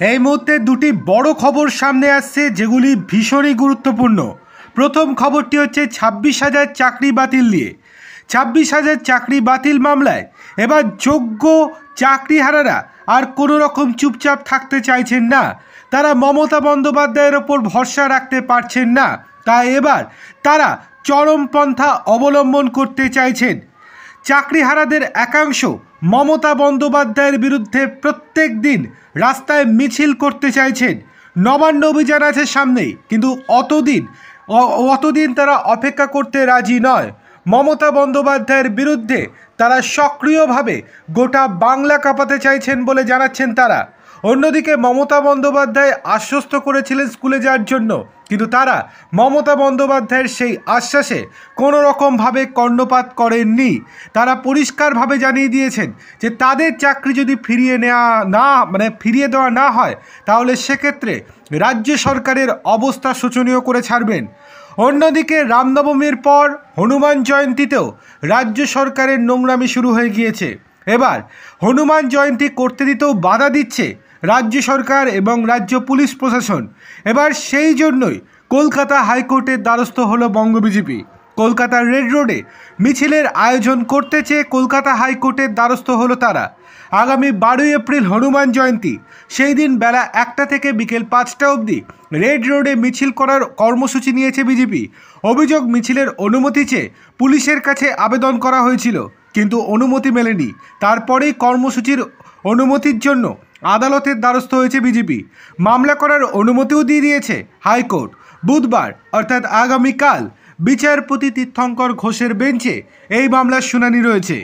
এই মুহূর্তে দুটি বড় খবর সামনে আসছে যেগুলি ভীষণই গুরুত্বপূর্ণ। প্রথম খবরটি হচ্ছে 26,000 চাকরি বাতিল নিয়ে। 26,000 চাকরি বাতিল মামলায় এবার যোগ্য চাকরিহারারা আর কোনো রকম চুপচাপ থাকতে চাইছেন না। তারা মমতা বন্দ্যোপাধ্যায়ের ওপর ভরসা রাখতে পারছেন না, তাই এবার তারা চরমপন্থা অবলম্বন করতে চাইছেন। চাকরিহারাদের একাংশ মমতা বন্দ্যোপাধ্যায়ের বিরুদ্ধে প্রত্যেক দিন রাস্তায় মিছিল করতে চাইছেন। নবান্ন অভিযান আছে সামনেই, কিন্তু অতদিন তারা অপেক্ষা করতে রাজি নয়। মমতা বন্দ্যোপাধ্যায়ের বিরুদ্ধে তারা সক্রিয়ভাবে গোটা বাংলা কাঁপাতে চাইছেন বলে জানাচ্ছেন তারা। অন্যদিকে মমতা বন্দ্যোপাধ্যায় আশ্বস্ত করেছিলেন স্কুলে যাওয়ার জন্য, কিন্তু তারা মমতা বন্দ্যোপাধ্যায়ের সেই আশ্বাসে কোনো রকমভাবে কর্ণপাত করেননি। তারা পরিষ্কারভাবে জানিয়ে দিয়েছেন যে তাদের চাকরি যদি ফিরিয়ে দেওয়া না হয়, তাহলে সেক্ষেত্রে রাজ্য সরকারের অবস্থা শোচনীয় করে ছাড়বেন। অন্যদিকে রামনবমীর পর হনুমান জয়ন্তীতেও রাজ্য সরকারের নোংরামি শুরু হয়ে গিয়েছে। এবার হনুমান জয়ন্তী করতে দিতেও বাধা দিচ্ছে রাজ্য সরকার এবং রাজ্য পুলিশ প্রশাসন। এবার সেই জন্যই কলকাতা হাইকোর্টের দ্বারস্থ হলো বঙ্গ বিজেপি। কলকাতার রেড রোডে মিছিলের আয়োজন করতে চেয়ে কলকাতা হাইকোর্টের দ্বারস্থ হলো তারা। আগামী 12 এপ্রিল হনুমান জয়ন্তী, সেই দিন বেলা 1টা থেকে বিকেল 5টা অবধি রেড রোডে মিছিল করার কর্মসূচি নিয়েছে বিজেপি। অভিযোগ, মিছিলের অনুমতি চেয়ে পুলিশের কাছে আবেদন করা হয়েছিল, কিন্তু অনুমতি মেলেনি। তারপরেই কর্মসূচির অনুমতির জন্য আদালতের দ্বারস্থ হয়েছে বিজেপি। মামলা করার অনুমতিও দিয়ে দিয়েছে হাইকোর্ট। বুধবার অর্থাৎ আগামীকাল বিচারপতি তীর্থঙ্কর ঘোষের বেঞ্চে এই মামলার শুনানি রয়েছে।